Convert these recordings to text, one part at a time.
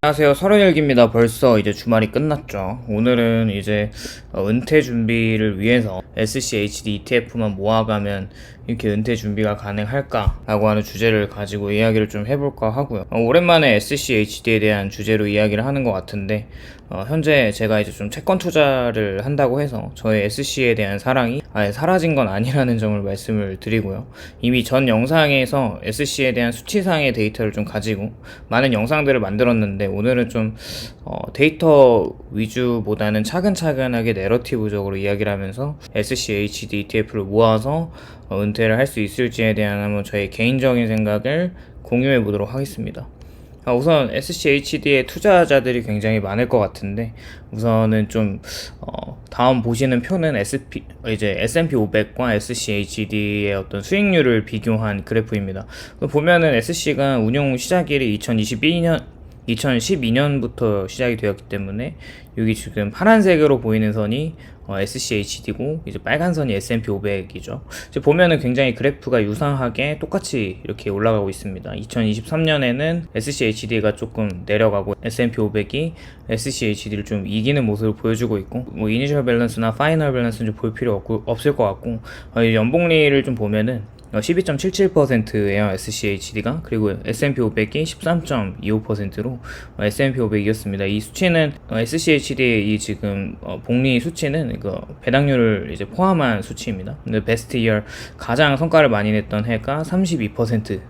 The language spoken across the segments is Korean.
안녕하세요. 31기입니다. 벌써 이제 주말이 끝났죠. 오늘은 이제 은퇴 준비를 위해서 SCHD ETF만 모아가면 이렇게 은퇴 준비가 가능할까라고 하는 주제를 가지고 이야기를 좀 해볼까 하고요. 오랜만에 SCHD에 대한 주제로 이야기를 하는 것 같은데 현재 제가 이제 좀 채권 투자를 한다고 해서 저의 SC에 대한 사랑이 아예 사라진 건 아니라는 점을 말씀을 드리고요. 이미 전 영상에서 SC에 대한 수치상의 데이터를 좀 가지고 많은 영상들을 만들었는데 오늘은 좀 데이터 위주보다는 차근차근하게 내러티브적으로 이야기를 하면서 SCHD ETF를 모아서 은퇴를 할 수 있을지에 대한 한번 저의 개인적인 생각을 공유해 보도록 하겠습니다. 우선 SCHD의 투자자들이 굉장히 많을 것 같은데 우선은 좀 다음 보시는 표는 S&P 500과 SCHD의 어떤 수익률을 비교한 그래프입니다. 보면은 SC가 운용 시작일이 2012년부터 시작이 되었기 때문에 여기 지금 파란색으로 보이는 선이 SCHD고 이제 빨간 선이 S&P 500이죠. 이제 보면은 굉장히 그래프가 유사하게 똑같이 이렇게 올라가고 있습니다. 2023년에는 SCHD가 조금 내려가고 S&P 500이 SCHD를 좀 이기는 모습을 보여주고 있고 뭐 이니셜 밸런스나 파이널 밸런스는 좀 볼 필요 없을 것 같고 연봉리를 좀 보면은 12.77%예요 SCHD가. 그리고 S&P 500이 13.25%로 S&P 500이었습니다. 이 수치는 SCHD의 이 지금 복리 수치는 이거 배당률을 이제 포함한 수치입니다. 근데 베스트 이어 가장 성과를 많이 냈던 해가 32%,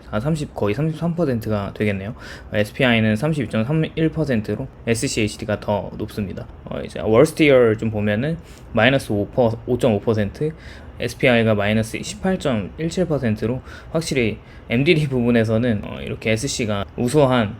거의 33%가 되겠네요. SPI는 32.31%로 SCHD가 더 높습니다. 이제 월스트 이어 좀 보면은 마이너스 5.5%, SPI가 마이너스 18.17%로 확실히 MDD 부분에서는 이렇게 SC가 우수한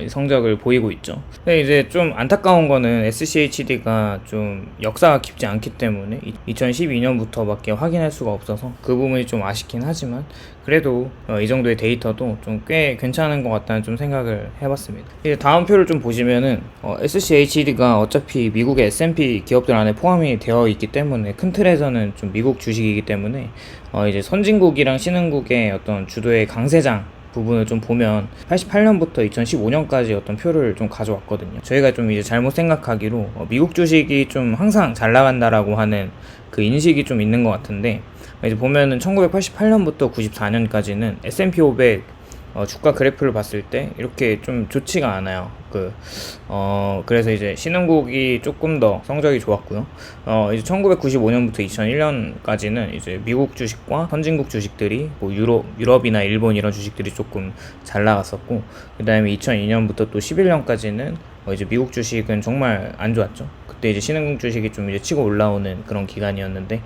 성적을 보이고 있죠. 근데 이제 좀 안타까운 거는 SCHD가 좀 역사가 깊지 않기 때문에 2012년부터밖에 확인할 수가 없어서 그 부분이 좀 아쉽긴 하지만 그래도 이 정도의 데이터도 좀 꽤 괜찮은 것 같다는 좀 생각을 해봤습니다. 이제 다음 표를 좀 보시면은 SCHD가 어차피 미국의 S&P 기업들 안에 포함이 되어 있기 때문에 큰 틀에서는 좀 미국 주식이기 때문에 이제 선진국이랑 신흥국의 어떤 주도의 강세장 부분을 좀 보면 88년부터 2015년까지 어떤 표를 좀 가져왔거든요. 저희가 좀 이제 잘못 생각하기로 미국 주식이 좀 항상 잘 나간다라고 하는 그 인식이 좀 있는 것 같은데 이제 보면은 1988년부터 94년까지는 S&P 500 주가 그래프를 봤을 때 이렇게 좀 좋지가 않아요. 그래서 이제 신흥국이 조금 더 성적이 좋았고요. 이제 1995년부터 2001년까지는 이제 미국 주식과 선진국 주식들이 뭐 유럽이나 일본 이런 주식들이 조금 잘 나갔었고, 그 다음에 2002년부터 또 11년까지는 이제 미국 주식은 정말 안 좋았죠. 그때 이제 신흥국 주식이 좀 이제 치고 올라오는 그런 기간이었는데,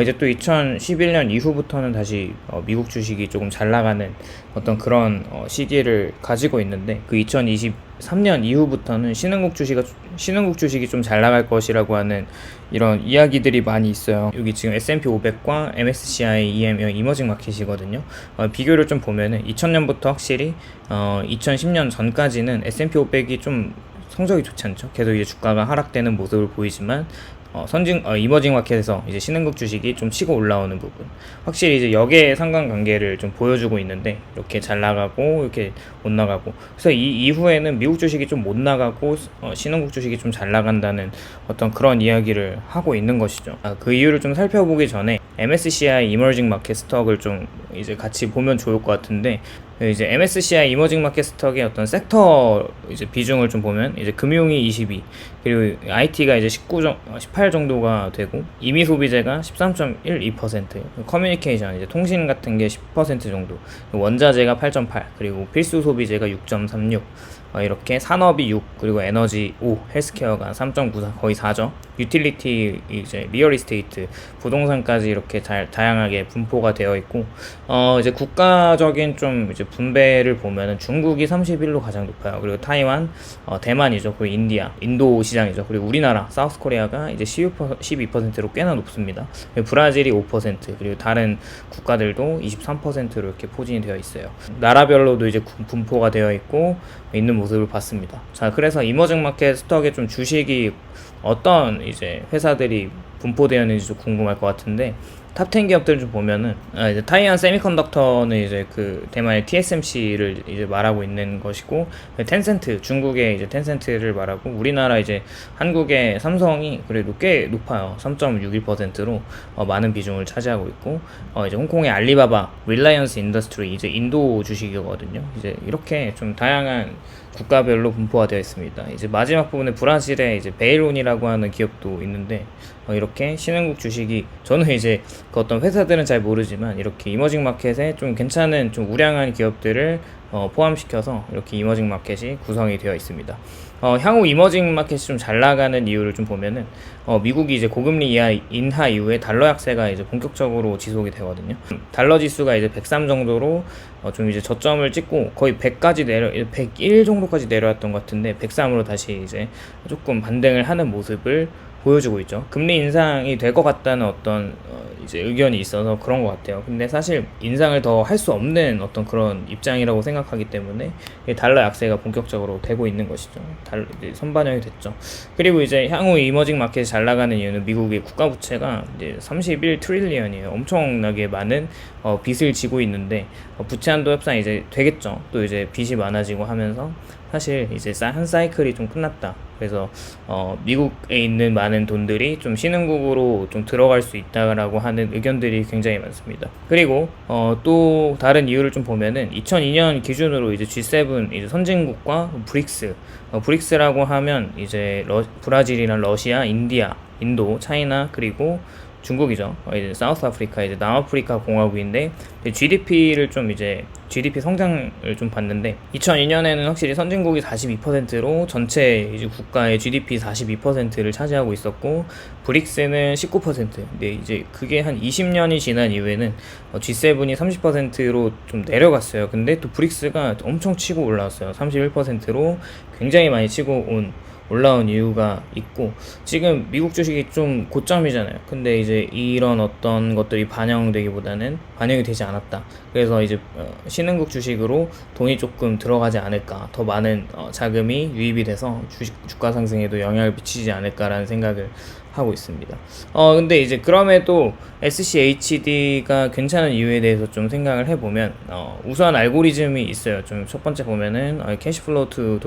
이제 또 2011년 이후부터는 다시 미국 주식이 조금 잘 나가는 어떤 그런 시기를 가지고 있는데, 그 2023년 이후부터는 신흥국 주식이 좀 잘 나갈 것이라고 하는 이런 이야기들이 많이 있어요. 여기 지금 S&P 500과 MSCI EM 이머징 마켓이거든요. 비교를 좀 보면은 2000년부터 확실히 2010년 전까지는 S&P 500이 좀 성적이 좋지 않죠. 계속 이제 주가가 하락되는 모습을 보이지만 이머징 마켓에서 이제 신흥국 주식이 좀 치고 올라오는 부분, 확실히 이제 역의 상관관계를 좀 보여주고 있는데, 이렇게 잘 나가고 이렇게 못 나가고, 그래서 이 이후에는 미국 주식이 좀 못 나가고 신흥국 주식이 좀 잘 나간다는 어떤 그런 이야기를 하고 있는 것이죠. 그 이유를 좀 살펴보기 전에 MSCI 이머징 마켓 스톡을 좀 이제 같이 보면 좋을 것 같은데, 이제 MSCI 이머징 마켓 스톡의 어떤 섹터 이제 비중을 좀 보면 이제 금융이 22, 그리고 IT가 이제 18 정도가 되고, 임의 소비재가 13.12%, 커뮤니케이션 이제 통신 같은 게 10% 정도, 원자재가 8.8, 그리고 필수 소비재가 6.36, 이렇게 산업이 6, 그리고 에너지 5, 헬스케어가 3.94, 거의 4죠. 유틸리티, 이제 리얼 이스테이트, 부동산까지 이렇게 다양하게 분포가 되어 있고, 이제 국가적인 좀 이제 분배를 보면은 중국이 31로 가장 높아요. 그리고 타이완, 대만이죠. 그리고 인도 시장이죠. 그리고 우리나라, 사우스 코리아가 이제 12%로 꽤나 높습니다. 그리고 브라질이 5%, 그리고 다른 국가들도 23%로 이렇게 포진이 되어 있어요. 나라별로도 이제 분포가 되어 있고 있는 모습을 봤습니다. 자, 그래서 이머징 마켓 스톡에 좀 주식이 어떤 이제 회사들이 분포되어 있는지 좀 궁금할 것 같은데, 탑 10 기업들을 좀 보면은 이제 타이완 세미컨덕터는 이제 그 대만의 TSMC를 이제 말하고 있는 것이고, 텐센트, 중국의 이제 텐센트를 말하고, 우리나라 이제 한국의 삼성이 그래도 꽤 높아요. 3.61%로 많은 비중을 차지하고 있고, 이제 홍콩의 알리바바, 릴라이언스 인더스트리, 이제 인도 주식이거든요. 이제 이렇게 좀 다양한 국가별로 분포가 되어 있습니다. 이제 마지막 부분에 브라질의 이제 베일론이라고 하는 기업도 있는데, 이렇게 신흥국 주식이, 저는 이제 그 어떤 회사들은 잘 모르지만 이렇게 이머징 마켓에 좀 괜찮은 좀 우량한 기업들을 포함시켜서 이렇게 이머징 마켓이 구성이 되어 있습니다. 향후 이머징 마켓이 좀 잘 나가는 이유를 좀 보면은, 미국이 이제 고금리 인하 이후에 달러 약세가 이제 본격적으로 지속이 되거든요. 달러 지수가 이제 103 정도로 좀 이제 저점을 찍고 거의 100까지 101 정도까지 내려왔던 것 같은데, 103으로 다시 이제 조금 반등을 하는 모습을 보여주고 있죠. 금리 인상이 될 것 같다는 어떤 이제 의견이 있어서 그런 것 같아요. 근데 사실 인상을 더 할 수 없는 어떤 그런 입장이라고 생각하기 때문에 달러 약세가 본격적으로 되고 있는 것이죠. 선반영이 됐죠. 그리고 이제 향후 이머징 마켓이 잘 나가는 이유는 미국의 국가 부채가 이제 31 트릴리언이에요. 엄청나게 많은 빚을 지고 있는데, 부채 한도 협상 이제 되겠죠. 또 이제 빚이 많아지고 하면서 사실 이제 한 사이클이 좀 끝났다. 그래서 미국에 있는 많은 돈들이 좀 신흥국으로 좀 들어갈 수 있다라고 하는 의견들이 굉장히 많습니다. 그리고 또 다른 이유를 좀 보면은 2002년 기준으로 이제 G7 이제 선진국과 브릭스, 브릭스라고 하면 이제 브라질이나 러시아, 인도, 차이나, 그리고 중국이죠. 이제 사우스 아프리카, 이제 남아프리카 공화국인데, GDP를 좀 이제 GDP 성장을 좀 봤는데, 2002년에는 확실히 선진국이 42%로 전체 이제 국가의 GDP 42%를 차지하고 있었고, 브릭스는 19%. 근데 이제 그게 한 20년이 지난 이후에는 G7이 30%로 좀 내려갔어요. 근데 또 브릭스가 엄청 치고 올라왔어요. 31%로 굉장히 많이 치고 올라온 이유가 있고, 지금 미국 주식이 좀 고점이잖아요. 근데 이제 이런 어떤 것들이 반영이 되지 않았다. 그래서 이제 신흥국 주식으로 돈이 조금 들어가지 않을까, 더 많은 자금이 유입이 돼서 주가 상승에도 영향을 미치지 않을까라는 생각을 하고 있습니다. 근데 이제 그럼에도 SCHD가 괜찮은 이유에 대해서 좀 생각을 해보면, 우선 알고리즘이 있어요. 좀 첫 번째 보면은 캐시플로우 투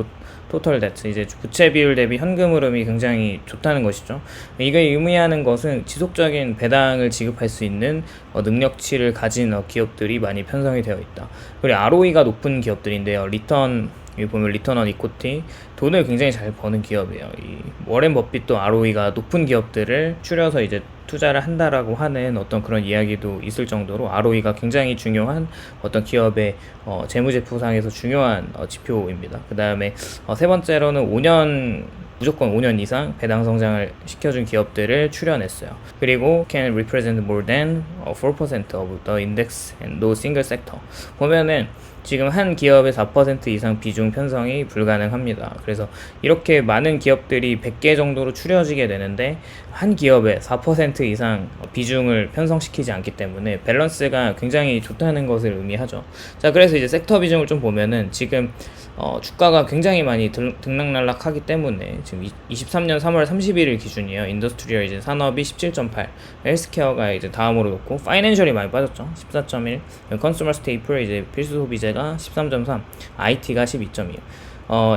토털 데트, 이제 부채 비율 대비 현금 흐름이 굉장히 좋다는 것이죠. 이게 의미하는 것은 지속적인 배당을 지급할 수 있는 능력치를 가진 기업들이 많이 편성이 되어 있다. 그리고 ROE가 높은 기업들인데요. 여기 보면 리턴 온 이코티, 돈을 굉장히 잘 버는 기업이에요. 이 워렌 버핏도 ROE가 높은 기업들을 추려서 이제 투자를 한다라고 하는 어떤 그런 이야기도 있을 정도로 ROE가 굉장히 중요한 어떤 기업의 재무제표상에서 중요한 지표입니다. 그 다음에 세 번째로는 무조건 5년 이상 배당 성장을 시켜준 기업들을 추려냈어요. 그리고 can represent more than 4% of the index and no single sector. 보면은 지금 한 기업의 4% 이상 비중 편성이 불가능합니다. 그래서 이렇게 많은 기업들이 100개 정도로 추려지게 되는데, 한 기업에 4% 이상 비중을 편성시키지 않기 때문에 밸런스가 굉장히 좋다는 것을 의미하죠. 자, 그래서 이제 섹터 비중을 좀 보면은 지금 주가가 굉장히 많이 등락날락하기 때문에 지금 23년 3월 31일 기준이에요. 인더스트리얼 이제 산업이 17.8, 헬스케어가 이제 다음으로 높고, 파이낸셜이 많이 빠졌죠. 14.1, 컨슈머 스테이플 이제 필수 소비재가 13.3, IT가 12.2.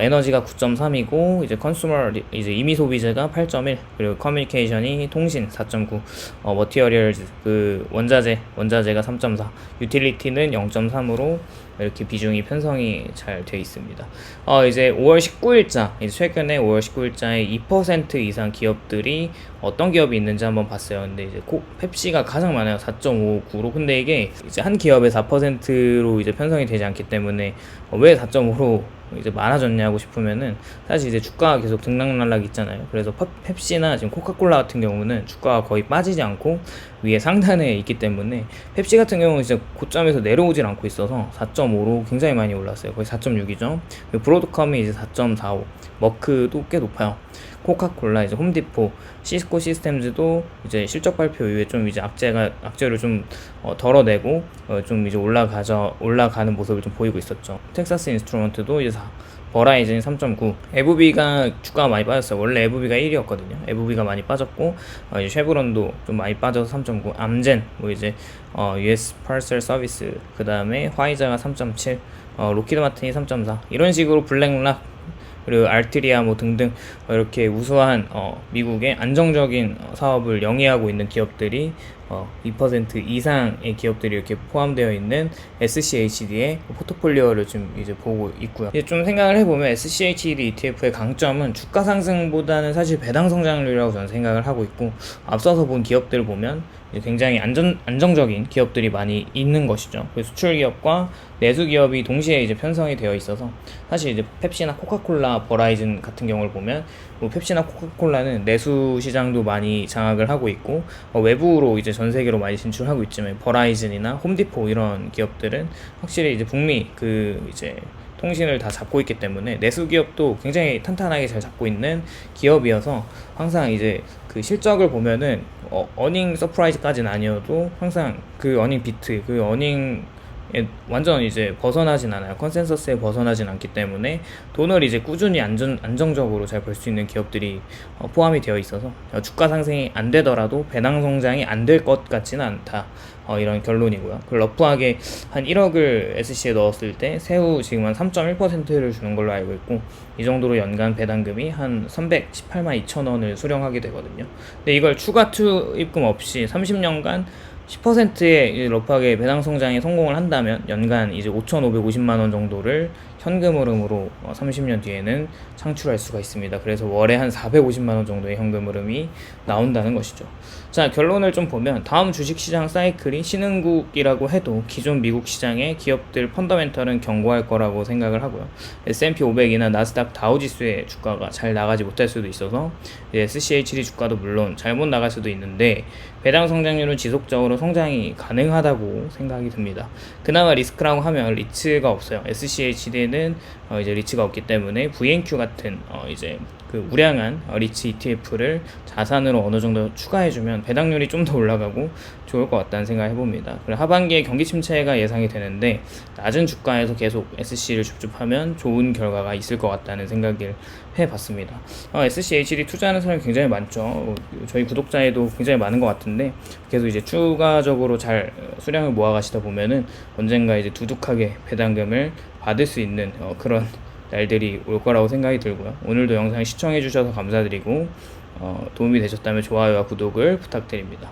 에너지가 9.3이고, 이제 컨슈머 이제 임의 소비재가 8.1, 그리고 커뮤니케이션이 통신 4.9, 머티리얼 그 원자재가 3.4, 유틸리티는 0.3으로 이렇게 비중이 편성이 잘 되어 있습니다. 이제 5월 19일자, 이제 최근에 5월 19일자에 2% 이상 기업들이 어떤 기업이 있는지 한번 봤어요. 근데 이제 펩시가 가장 많아요. 4.59로. 근데 이게 이제 한 기업에 4%로 이제 편성이 되지 않기 때문에 왜 4.5로 이제 많아졌냐고 싶으면은, 사실 이제 주가가 계속 등락날락 있잖아요. 그래서 펩시나 지금 코카콜라 같은 경우는 주가가 거의 빠지지 않고 위에 상단에 있기 때문에, 펩시 같은 경우는 진짜 고점에서 내려오질 않고 있어서 4.5로 굉장히 많이 올랐어요. 거의 4.6이죠. 브로드컴이 이제 4.45, 머크도 꽤 높아요. 코카콜라, 이제 홈디포, 시스코 시스템즈도 이제 실적 발표 이후에 좀 이제 악재를 좀 덜어내고 좀 이제 올라가는 모습을 좀 보이고 있었죠. 텍사스 인스트루먼트도 이제 버라이즌이 3.9. 에브비가 주가가 많이 빠졌어요. 원래 에브비가 1위였거든요. 에브비가 많이 빠졌고 이제 쉐브론도 좀 많이 빠져서 3.9. 암젠 뭐 이제 US Parcel Service 그 다음에 화이자가 3.7. 로키드 마틴이 3.4. 이런 식으로 블랙락 그리고 알트리아 뭐 등등 이렇게 우수한 미국의 안정적인 사업을 영위하고 있는 기업들이 2% 이상의 기업들이 이렇게 포함되어 있는 SCHD의 포트폴리오를 좀 이제 보고 있고요. 이제 좀 생각을 해보면 SCHD ETF의 강점은 주가 상승보다는 사실 배당 성장률이라고 저는 생각을 하고 있고, 앞서서 본 기업들을 보면 굉장히 안정적인 기업들이 많이 있는 것이죠. 수출 기업과 내수 기업이 동시에 이제 편성이 되어 있어서, 사실 이제 펩시나 코카콜라, 버라이즌 같은 경우를 보면 뭐 펩시나 코카콜라는 내수 시장도 많이 장악을 하고 있고 외부로 이제 전 세계로 많이 진출하고 있지만, 버라이즌이나 홈디포 이런 기업들은 확실히 이제 북미 그 이제 통신을 다 잡고 있기 때문에 내수 기업도 굉장히 탄탄하게 잘 잡고 있는 기업이어서, 항상 이제 그 실적을 보면은 어닝 서프라이즈까지는 아니어도 항상 그 어닝 비트, 그 어닝 완전 이제 벗어나진 않아요. 컨센서스에 벗어나진 않기 때문에 돈을 이제 꾸준히 안정적으로 잘 벌 수 있는 기업들이 포함이 되어 있어서 주가 상승이 안 되더라도 배당 성장이 안 될 것 같지는 않다. 이런 결론이고요. 그 러프하게 한 1억을 SC에 넣었을 때 세후 지금 한 3.1%를 주는 걸로 알고 있고, 이 정도로 연간 배당금이 한 318만 2천 원을 수령하게 되거든요. 근데 이걸 추가 투입금 없이 30년간 10%의 러프하게 배당 성장에 성공을 한다면 연간 이제 5,550만 원 정도를 현금 흐름으로 30년 뒤에는 창출할 수가 있습니다. 그래서 월에 한 450만 원 정도의 현금 흐름이 나온다는 것이죠. 자, 결론을 좀 보면 다음 주식시장 사이클이 신흥국이라고 해도 기존 미국 시장의 기업들 펀더멘털은 견고할 거라고 생각을 하고요. S&P 500이나 나스닥 다우지수의 주가가 잘 나가지 못할 수도 있어서 SCHD 주가도 물론 잘못 나갈 수도 있는데, 배당 성장률은 지속적으로 성장이 가능하다고 생각이 듭니다. 그나마 리스크라고 하면 리츠가 없어요. SCHD는 이제 리츠가 없기 때문에 VNQ 같은 이제 그 우량한 리츠 ETF를 자산으로 어느 정도 추가해주면 배당률이 좀 더 올라가고 좋을 것 같다는 생각을 해봅니다. 그리고 하반기에 경기 침체가 예상이 되는데 낮은 주가에서 계속 SC를 줍줍하면 좋은 결과가 있을 것 같다는 생각을 해봤습니다. SCHD 투자하는 사람이 굉장히 많죠. 저희 구독자에도 굉장히 많은 것 같은데, 계속 이제 추가적으로 잘 수량을 모아가시다 보면은 언젠가 이제 두둑하게 배당금을 받을 수 있는 그런 날들이 올 거라고 생각이 들고요. 오늘도 영상 시청해 주셔서 감사드리고 도움이 되셨다면 좋아요와 구독을 부탁드립니다.